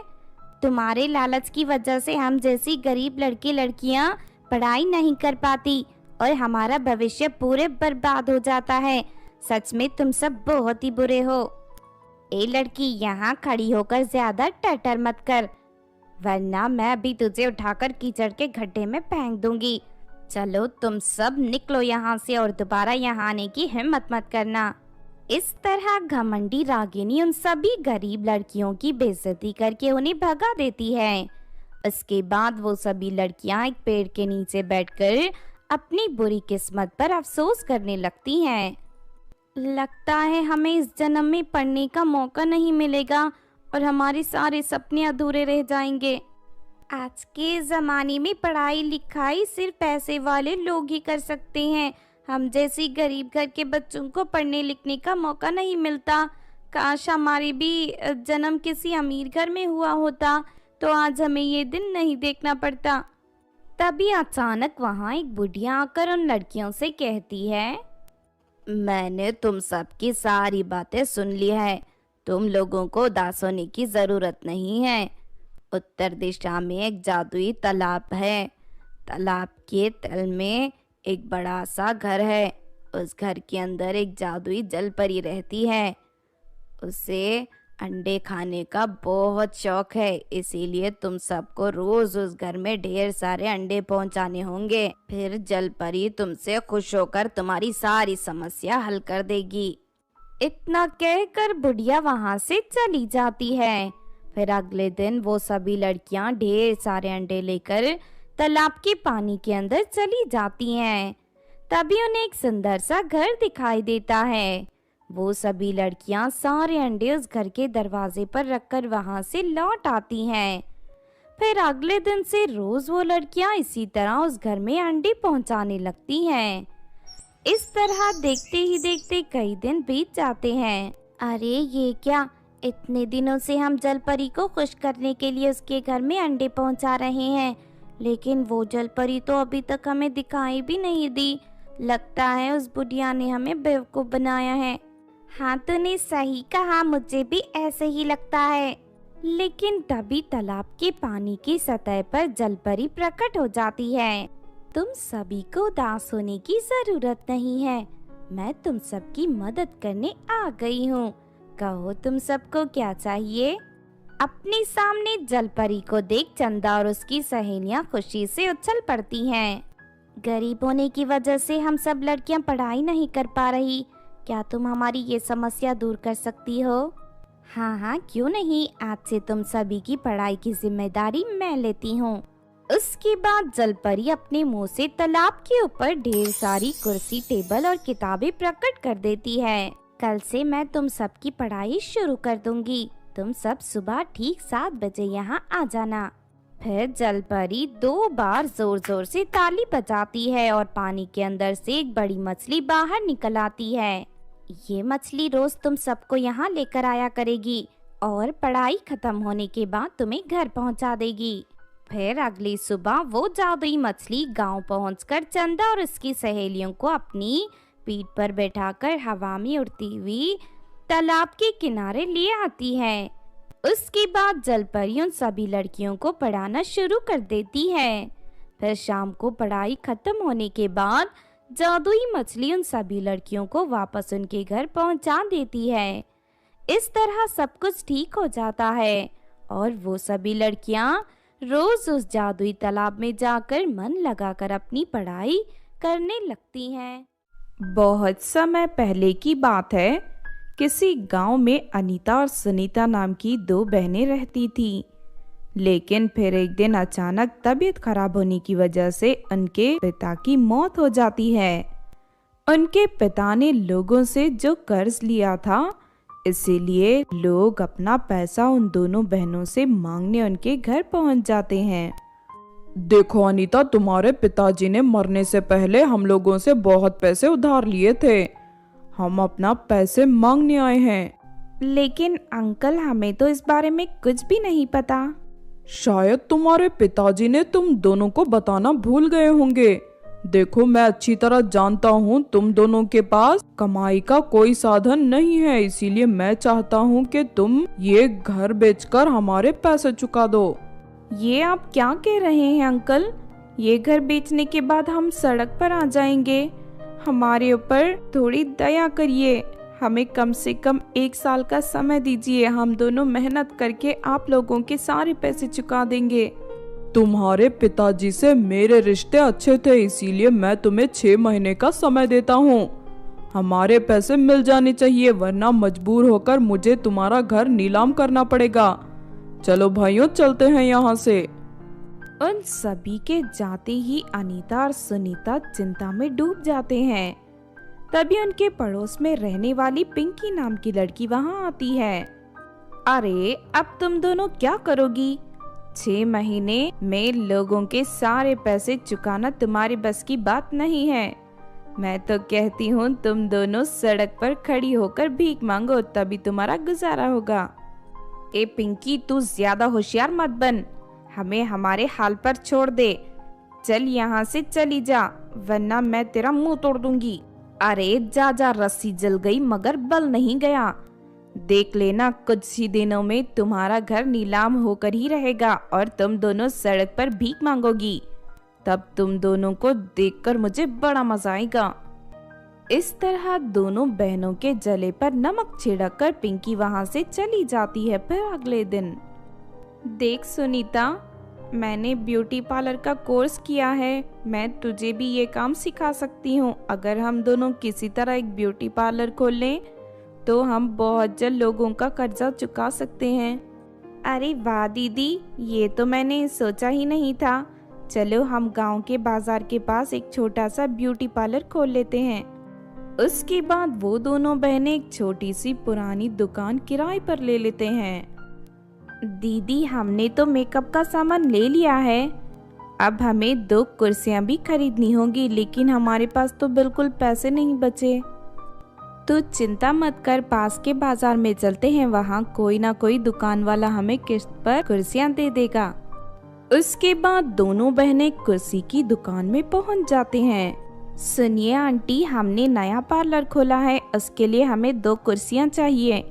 A: तुम्हारे लालच की वजह से हम जैसी गरीब लड़के लड़कियां पढ़ाई नहीं कर पाती और हमारा भविष्य पूरे बर्बाद हो जाता है। सच में तुम सब बहुत ही बुरे हो। ए लड़की, यहाँ खड़ी होकर ज्यादा टटर मत कर, वरना मैं भी तुझे उठाकर कीचड़ के गड्ढे में फेंक दूंगी। चलो तुम सब निकलो यहाँ से और दोबारा यहाँ आने की हिम्मत मत करना। इस तरह घमंडी रागिनी उन सभी गरीब लड़कियों की बेइज्जती करके उन्हें भगा देती है। इसके बाद वो सभी लड़कियां एक पेड़ के नीचे बैठकर अपनी बुरी किस्मत पर अफसोस करने लगती हैं। लगता है हमें इस जन्म में पढ़ने का मौका नहीं मिलेगा और हमारे सारे सपने अधूरे रह जाएंगे। आज के ज़माने में पढ़ाई लिखाई सिर्फ पैसे वाले लोग ही कर सकते हैं। हम जैसी गरीब घर के बच्चों को पढ़ने लिखने का मौका नहीं मिलता। काश हमारी भी जन्म किसी अमीर घर में हुआ होता तो आज हमें ये दिन नहीं देखना पड़ता। तभी अचानक वहाँ एक बुढ़िया आकर उन लड़कियों से कहती है, मैंने तुम सबकी सारी बातें सुन ली है। तुम लोगों को उदास होने की ज़रूरत नहीं है। उत्तर दिशा में एक जादुई तालाब है। तालाब के तल में एक बड़ा सा घर है। उस घर के अंदर एक जादुई जल परी रहती है। उसे अंडे खाने का बहुत शौक है, इसीलिए तुम सबको रोज उस घर में ढेर सारे अंडे पहुंचाने होंगे। फिर जल परी तुमसे खुश होकर तुम्हारी सारी समस्या हल कर देगी। इतना कहकर बुढ़िया वहां से चली जाती है। फिर अगले दिन वो सभी लड़कियां ढेर सारे अंडे लेकर तालाब के पानी के अंदर चली जाती हैं। तभी उन्हें एक सुंदर सा घर दिखाई देता है। वो सभी लड़कियां सारे अंडे उस घर के दरवाजे पर रखकर वहां से लौट आती हैं। फिर अगले दिन से रोज वो लड़कियां इसी तरह उस घर में अंडे पहुंचाने लगती हैं। इस तरह देखते ही देखते कई दिन बीत जाते हैं। अरे ये क्या, इतने दिनों से हम जल परी को खुश करने के लिए उसके घर में अंडे पहुंचा रहे हैं, लेकिन वो जल परी तो अभी तक हमें दिखाई भी नहीं दी। लगता है उस बुढ़िया ने हमें बेवकूफ बनाया है। हाँ, तूने सही कहा, मुझे भी ऐसे ही लगता है। लेकिन तभी तालाब के पानी की सतह पर जलपरी प्रकट हो जाती है। तुम सभी को उदास होने की जरूरत नहीं है, मैं तुम सबकी मदद करने आ गई हूँ। कहो तुम सबको क्या चाहिए? अपने सामने जलपरी को देख चंदा और उसकी सहेलियाँ खुशी से उछल पड़ती हैं। गरीब होने की वजह से हम सब लड़कियाँ पढ़ाई नहीं कर पा रही, क्या तुम हमारी ये समस्या दूर कर सकती हो? हाँ हाँ, क्यों नहीं, आज से तुम सभी की पढ़ाई की जिम्मेदारी मैं लेती हूँ। उसके बाद जलपरी अपने मुंह से तालाब के ऊपर ढेर सारी कुर्सी, टेबल और किताबें प्रकट कर देती है। कल से मैं तुम सबकी पढ़ाई शुरू कर दूंगी। तुम सब सुबह ठीक 7 बजे यहाँ आ जाना। फिर जलपरी 2 बार जोर जोर से ताली बजाती है और पानी के अंदर से एक बड़ी मछली बाहर निकल आती है। ये मछली रोज तुम सबको यहाँ लेकर आया करेगी और पढ़ाई खत्म होने के बाद तुम्हें घर पहुँचा देगी। फिर अगली सुबह वो जादुई मछली गांव पहुंचकर चंदा और उसकी सहेलियों को अपनी पीठ पर बैठाकर हवा में उड़ती हुई तालाब के किनारे ले आती है। उसके बाद जलपरी उन सभी लड़कियों को पढ़ाना शुरू कर देती है। फिर शाम को पढ़ाई खत्म होने के बाद जादुई मछली उन सभी लड़कियों को वापस उनके घर पहुंचा देती है। इस तरह सब कुछ ठीक हो जाता है और वो सभी लड़कियां रोज उस जादुई तालाब में जाकर मन लगाकर अपनी पढ़ाई करने लगती हैं।
B: बहुत समय पहले की बात है। किसी गांव में अनीता और सुनीता नाम की 2 बहनें रहती थीं। लेकिन फिर एक दिन अचानक तबीयत खराब होने की वजह से उनके पिता की मौत हो जाती है। उनके पिता ने लोगों से जो कर्ज लिया था, इसीलिए लोग अपना पैसा उन दोनों बहनों से मांगने उनके घर पहुंच जाते हैं। देखो अनीता, तुम्हारे पिताजी ने मरने से पहले हम लोगों से बहुत पैसे उधार लिए थे। हम अपना पैसे मांगने आए हैं।
A: लेकिन अंकल, हमें तो इस बारे में कुछ भी नहीं पता।
B: शायद तुम्हारे पिताजी ने तुम दोनों को बताना भूल गए होंगे। देखो, मैं अच्छी तरह जानता हूँ तुम दोनों के पास कमाई का कोई साधन नहीं है, इसीलिए मैं चाहता हूँ कि तुम ये घर बेचकर हमारे पैसे चुका दो। ये आप क्या कह रहे हैं अंकल? ये घर बेचने के बाद हम सड़क पर आ जाएंगे। हमारे ऊपर थोड़ी दया करिए, हमें कम से कम 1 साल का समय दीजिए। हम दोनों मेहनत करके आप लोगों के सारे पैसे चुका देंगे। तुम्हारे पिताजी से मेरे रिश्ते अच्छे थे, इसीलिए मैं तुम्हें 6 महीने का समय देता हूँ। हमारे पैसे मिल जाने चाहिए, वरना मजबूर होकर मुझे तुम्हारा घर नीलाम करना पड़ेगा। चलो भाइयों, चलते हैं यहाँ से। उन सभी के जाते ही अनीता और सुनीता चिंता में डूब जाते हैं।
C: तभी उनके पड़ोस में रहने वाली पिंकी नाम की लड़की वहां आती है। अरे अब तुम दोनों क्या करोगी? 6 महीने में लोगों के सारे पैसे चुकाना तुम्हारे बस की बात नहीं है। मैं तो कहती हूँ तुम दोनों सड़क पर खड़ी होकर भीख मांगो, तभी तुम्हारा गुजारा होगा। ए पिंकी, तू ज्यादा होशियार मत बन, हमें हमारे हाल पर छोड़ दे। चल यहाँ से चली जा, वरना मैं तेरा मुंह तोड़ दूंगी। अरे जा जा, रस्सी जल गई मगर बल नहीं गया। देख लेना, कुछ ही दिनों में तुम्हारा घर नीलाम होकर ही रहेगा और तुम दोनों सड़क पर भीख मांगोगी। तब तुम दोनों को देखकर मुझे बड़ा मजा आएगा। इस तरह दोनों बहनों के जले पर नमक छिड़क कर पिंकी वहां से चली जाती है। फिर अगले दिन, देख सुनीता, मैंने ब्यूटी पार्लर का कोर्स किया है, मैं तुझे भी ये काम सिखा सकती हूँ। अगर हम दोनों किसी तरह एक ब्यूटी पार्लर खोल लें तो हम बहुत जल्द लोगों का कर्जा चुका सकते हैं। अरे वाह दीदी, ये तो मैंने सोचा ही नहीं था। चलो हम गांव के बाजार के पास एक छोटा सा ब्यूटी पार्लर खोल लेते हैं। उसके बाद वो दोनों बहनें एक छोटी सी पुरानी दुकान किराए पर ले लेते हैं। दीदी, हमने तो मेकअप का सामान ले लिया है, अब हमें 2 कुर्सियां भी खरीदनी होगी, लेकिन हमारे पास तो बिल्कुल पैसे नहीं बचे। तो चिंता मत कर, पास के बाजार में चलते हैं, वहाँ कोई ना कोई दुकान वाला हमें किस्त पर कुर्सियां दे देगा। उसके बाद दोनों बहनें कुर्सी की दुकान में पहुंच जाते हैं। सुनिए आंटी, हमने नया पार्लर खोला है, उसके लिए हमें 2 कुर्सियां चाहिए,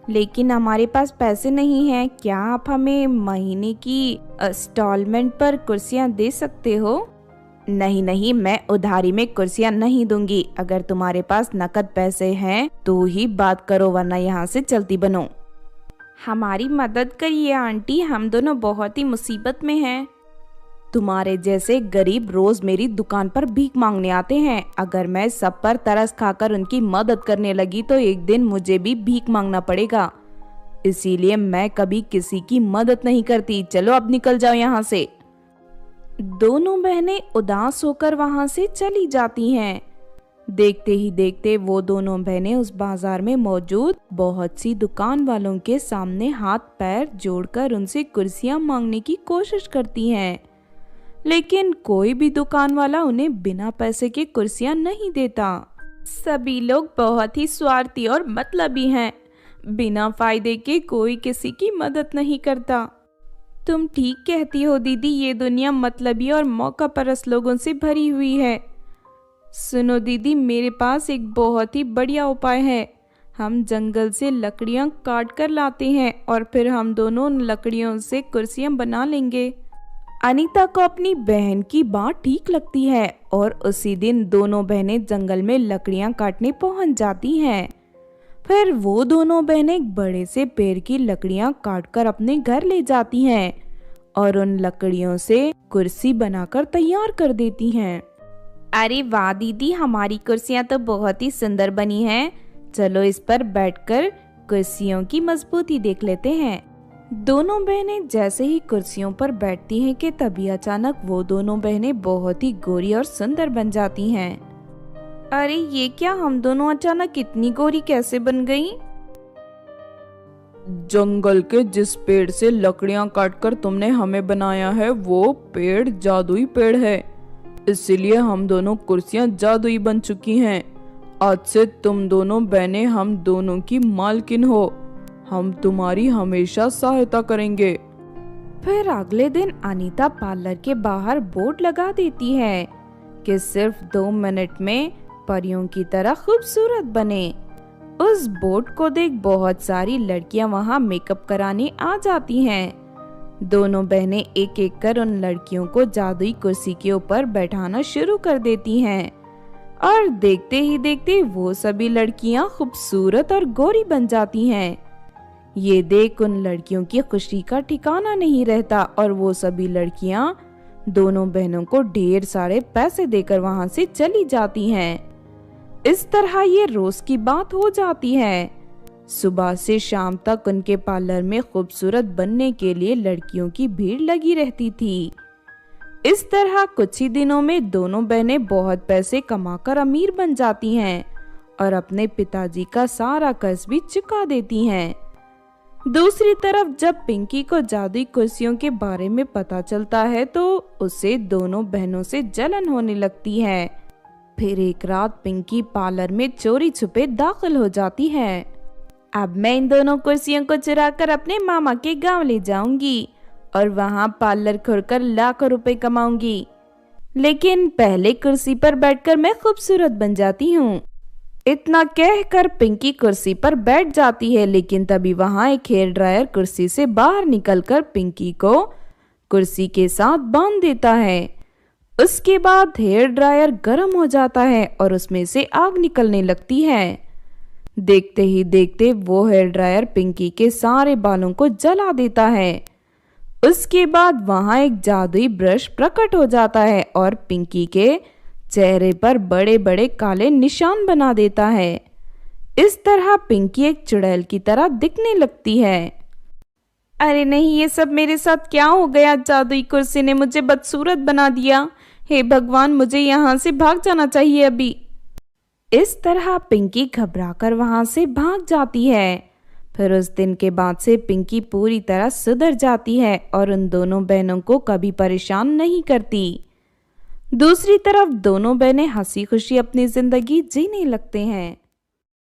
C: लेकिन हमारे पास पैसे नहीं हैं। क्या आप हमें महीने की इंस्टॉलमेंट पर कुर्सियां दे सकते हो? नहीं नहीं, मैं उधारी में कुर्सियां नहीं दूंगी। अगर तुम्हारे पास नकद पैसे हैं तो ही बात करो, वरना यहाँ से चलती बनो। हमारी मदद करिए आंटी, हम दोनों बहुत ही मुसीबत में हैं। तुम्हारे जैसे गरीब रोज मेरी दुकान पर भीख मांगने आते हैं। अगर मैं सब पर तरस खाकर उनकी मदद करने लगी तो एक दिन मुझे भी भीख मांगना पड़ेगा। इसीलिए मैं कभी किसी की मदद नहीं करती। चलो अब निकल जाओ यहाँ से। दोनों बहनें उदास होकर वहां से चली जाती हैं। देखते ही देखते वो दोनों बहनें उस बाजार में मौजूद बहुत सी दुकान वालों के सामने हाथ पैर जोड़कर उनसे कुर्सियां मांगने की कोशिश करती हैं, लेकिन कोई भी दुकान वाला उन्हें बिना पैसे के कुर्सियां नहीं देता। सभी लोग बहुत ही स्वार्थी और मतलबी हैं, बिना फायदे के कोई किसी की मदद नहीं करता। तुम ठीक कहती हो दीदी, ये दुनिया मतलबी और मौका परस्त लोगों से भरी हुई है। सुनो दीदी, मेरे पास एक बहुत ही बढ़िया उपाय है। हम जंगल से लकड़ियां काट कर लाते हैं और फिर हम दोनों उन लकड़ियों से कुर्सियां बना लेंगे। अनीता को अपनी बहन की बात ठीक लगती है और उसी दिन दोनों बहनें जंगल में लकड़ियां काटने पहुंच जाती हैं। फिर वो दोनों बहनें एक बड़े से पेड़ की लकड़ियां काटकर अपने घर ले जाती हैं और उन लकड़ियों से कुर्सी बनाकर तैयार कर देती हैं। अरे वाह दीदी, हमारी कुर्सियां तो बहुत ही सुंदर बनी हैं। चलो इस पर बैठकर कुर्सियों की मजबूती देख लेते हैं। दोनों बहनें जैसे ही कुर्सियों पर बैठती हैं कि तभी अचानक वो दोनों बहनें बहुत ही गोरी और सुंदर बन जाती हैं। अरे ये क्या, हम दोनों अचानक इतनी गोरी कैसे बन गई?
B: जंगल के जिस पेड़ से लकड़ियां काटकर तुमने हमें बनाया है वो पेड़ जादुई पेड़ है, इसीलिए हम दोनों कुर्सियां जादुई बन चुकी हैं। आज से तुम दोनों बहनें हम दोनों की मालकिन हो। हम तुम्हारी हमेशा सहायता करेंगे।
C: फिर अगले दिन अनीता पार्लर के बाहर बोर्ड लगा देती है कि सिर्फ 2 मिनट में परियों की तरह खूबसूरत बने। उस बोर्ड को देख बहुत सारी लड़कियां वहां मेकअप कराने आ जाती हैं। दोनों बहनें एक एक कर उन लड़कियों को जादुई कुर्सी के ऊपर बैठाना शुरू कर देती हैं और देखते ही देखते वो सभी लड़कियां खूबसूरत और गोरी बन जाती हैं। ये देख उन लड़कियों की खुशी का ठिकाना नहीं रहता और वो सभी लड़कियां दोनों बहनों को ढेर सारे पैसे देकर वहां से चली जाती हैं। इस तरह ये रोज की बात हो जाती है। सुबह से शाम तक उनके पार्लर में खूबसूरत बनने के लिए लड़कियों की भीड़ लगी रहती थी। इस तरह कुछ ही दिनों में दोनों बहनें बहुत पैसे कमाकर अमीर बन जाती हैं और अपने पिताजी का सारा कर्ज भी चुका देती हैं। दूसरी तरफ जब पिंकी को जादुई कुर्सियों के बारे में पता चलता है तो उसे दोनों बहनों से जलन होने लगती है। फिर एक रात पिंकी पार्लर में चोरी छुपे दाखिल हो जाती है। अब मैं इन दोनों कुर्सियों को चुराकर अपने मामा के गांव ले जाऊंगी और वहां पार्लर खोलकर लाखों रुपए कमाऊंगी। लेकिन पहले कुर्सी पर बैठकर मैं खूबसूरत बन जाती हूँ। इतना कहकर पिंकी कुर्सी पर बैठ जाती है, लेकिन तभी वहां एक हेयर ड्रायर कुर्सी से बाहर निकलकर पिंकी को कुर्सी के साथ बांध देता है। उसके बाद हेयर ड्रायर गर्म हो जाता है और उसमें से आग निकलने लगती है। देखते ही देखते वो हेयर ड्रायर पिंकी के सारे बालों को जला देता है। उसके बाद वहां एक जादुई ब्रश प्रकट हो जाता है और पिंकी के चेहरे पर बड़े बड़े काले निशान बना देता है। इस तरह पिंकी एक चुड़ैल की तरह दिखने लगती है।
B: अरे नहीं, ये सब मेरे साथ क्या हो गया? जादुई कुर्सी ने मुझे बदसूरत बना दिया। हे भगवान, मुझे यहाँ से भाग जाना चाहिए अभी।
C: इस तरह पिंकी घबराकर वहां से भाग जाती है। फिर उस दिन के बाद से पिंकी पूरी तरह सुधर जाती है और उन दोनों बहनों को कभी परेशान नहीं करती। दूसरी तरफ दोनों बहनें हंसी खुशी अपनी जिंदगी जीने लगते हैं।